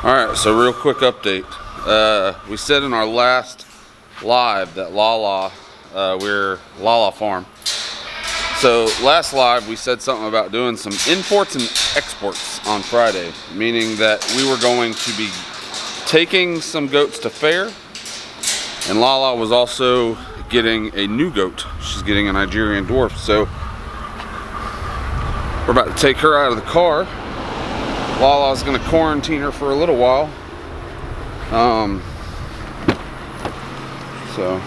Alright, so real quick update. We said in our last live that Lala, we're Lala Farm. So last live we said something about doing some imports and exports on Friday, meaning that we were going to be taking some goats to fair, and Lala was also getting a new goat. She's getting a Nigerian Dwarf, so we're about to take her out of the car. Lala's gonna quarantine her for a little while. So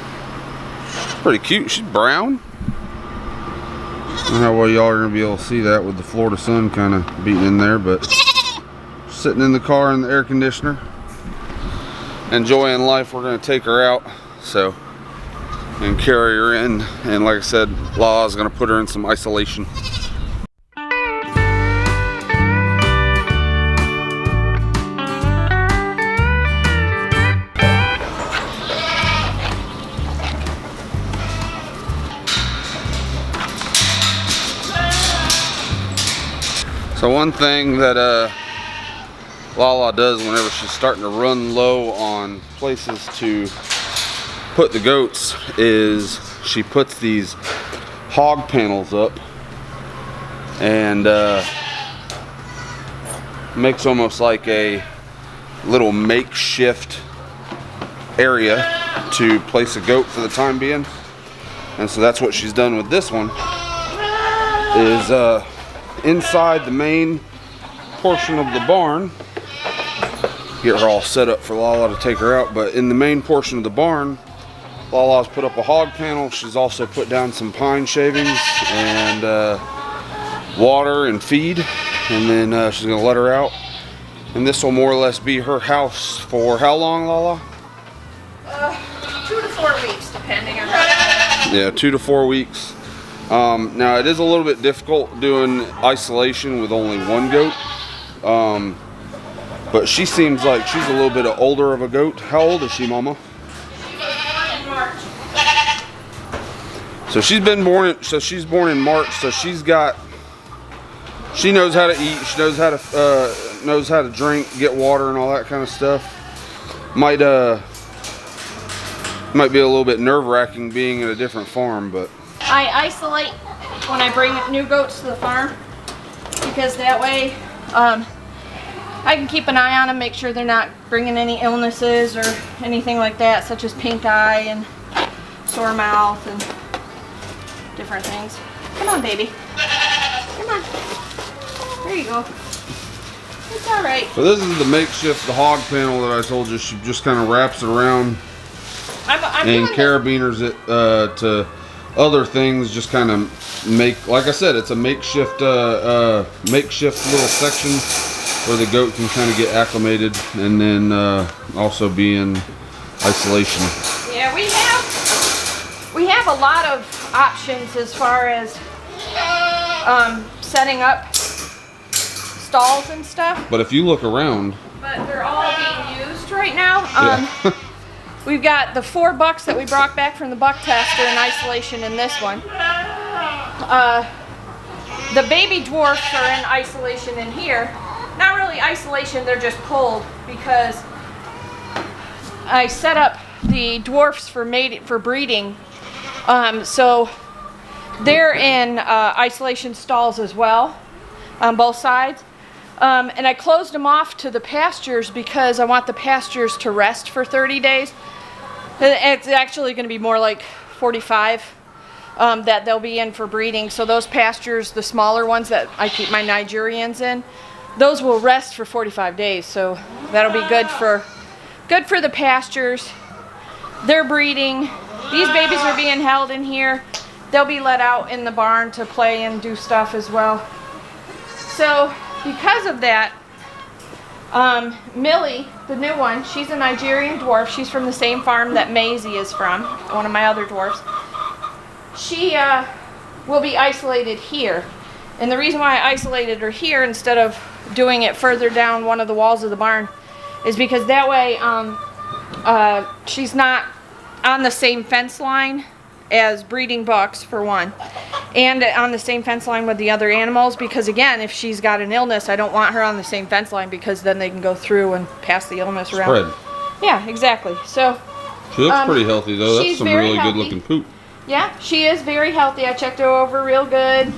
pretty cute. She's brown. I don't know how well y'all are gonna be able to see that with the Florida sun kind of beating in there, but sitting in the car in the air conditioner, enjoying life. We're gonna take her out, so, and carry her in. And like I said, Lala's gonna put her in some isolation. So one thing that Lala does whenever she's starting to run low on places to put the goats is she puts these hog panels up and makes almost like a little makeshift area to place a goat for the time being. And so that's what she's done with this one, is inside the main portion of the barn. Get her all set up for Lala to take her out, but in the main portion of the barn, Lala's put up a hog panel. She's also put down some pine shavings and water and feed, and then she's gonna let her out. And this will more or less be her house for how long, Lala? 2 to 4 weeks, depending on how. Yeah, 2 to 4 weeks. Now it is a little bit difficult doing isolation with only one goat, but she seems like she's a little bit older of a goat. How old is she, Mama? She was born in March. So she's been born. She's born in March. So she knows how to eat. She knows how to drink, get water, and all that kind of stuff. Might be a little bit nerve-wracking being at a different farm, but. I isolate when I bring new goats to the farm, because that way I can keep an eye on them, make sure they're not bringing any illnesses or anything like that, such as pink eye and sore mouth and different things. Come on, baby. Come on. There you go. It's all right. So this is the makeshift, the hog panel that I told you. She just kind of wraps it around and carabiners it to other things, just kind of make, like I said, it's a makeshift makeshift little section where the goat can kind of get acclimated and then also be in isolation. Yeah, we have a lot of options as far as setting up stalls and stuff. But if you look around, but they're all being used right now. Yeah. We've got the 4 bucks that we brought back from the buck tester in isolation in this one. The baby dwarfs are in isolation in here. Not really isolation, they're just pulled because I set up the dwarfs for breeding. So they're in isolation stalls as well on both sides. And I closed them off to the pastures because I want the pastures to rest for 30 days. It's actually going to be more like 45 that they'll be in for breeding. So those pastures, the smaller ones that I keep my Nigerians in, those will rest for 45 days. So that'll be good for the pastures. They're breeding. These babies are being held in here. They'll be let out in the barn to play and do stuff as well. So because of that, Millie, the new one, she's a Nigerian dwarf. She's from the same farm that Maisie is from, one of my other dwarfs. She will be isolated here. And the reason why I isolated her here instead of doing it further down one of the walls of the barn is because that way she's not on the same fence line as breeding bucks, for one. and on the same fence line with the other animals, because again, if she's got an illness, I don't want her on the same fence line, because then they can go through and pass the illness around. Spread. Yeah, exactly. So She looks pretty healthy though. That's some really good looking poop. Yeah, she is very healthy. I checked her over real good.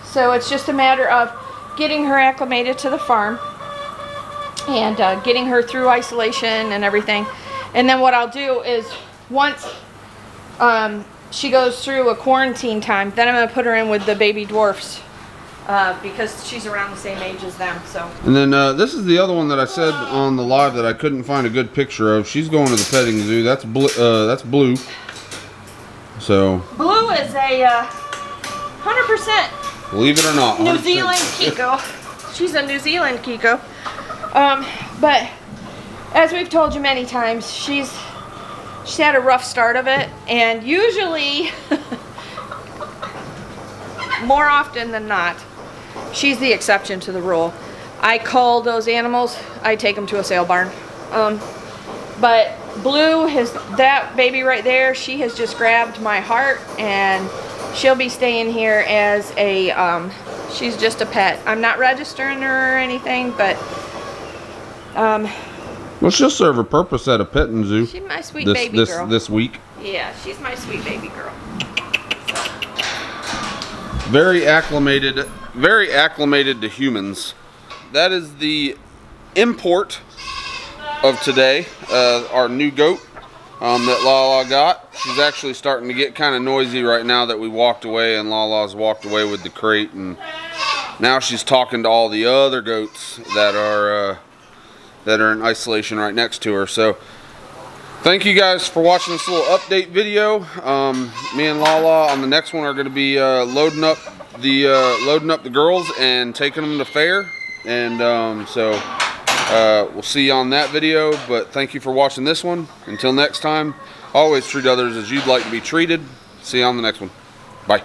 So it's just a matter of getting her acclimated to the farm and getting her through isolation and everything. And then what I'll do is once she goes through a quarantine time, then I'm going to put her in with the baby dwarfs because she's around the same age as them. So. And then this is the other one that I said on the live that I couldn't find a good picture of. She's going to the petting zoo. That's Blue. So. Blue is a 100%. Believe it or not, 100%. New Zealand Kiko. She's a New Zealand Kiko. But as we've told you many times, she's had a rough start of it, and usually, more often than not, she's the exception to the rule. I cull those animals, I take them to a sale barn. But Blue has, that baby right there, she has just grabbed my heart, and she'll be staying here as a, she's just a pet. I'm not registering her or anything, but, well, she'll serve a purpose at a petting zoo. She's my sweet baby girl. This week. Yeah, she's my sweet baby girl. Very acclimated to humans. That is the import of today, our new goat that Lala got. She's actually starting to get kind of noisy right now that we walked away and Lala's walked away with the crate, and now she's talking to all the other goats that are in isolation right next to her. So thank you guys for watching this little update video. Me and Lala on the next one are going to be loading up the girls and taking them to fair, and we'll see you on that video. But thank you for watching this one. Until next time, always treat others as you'd like to be treated. See you on the next one. Bye.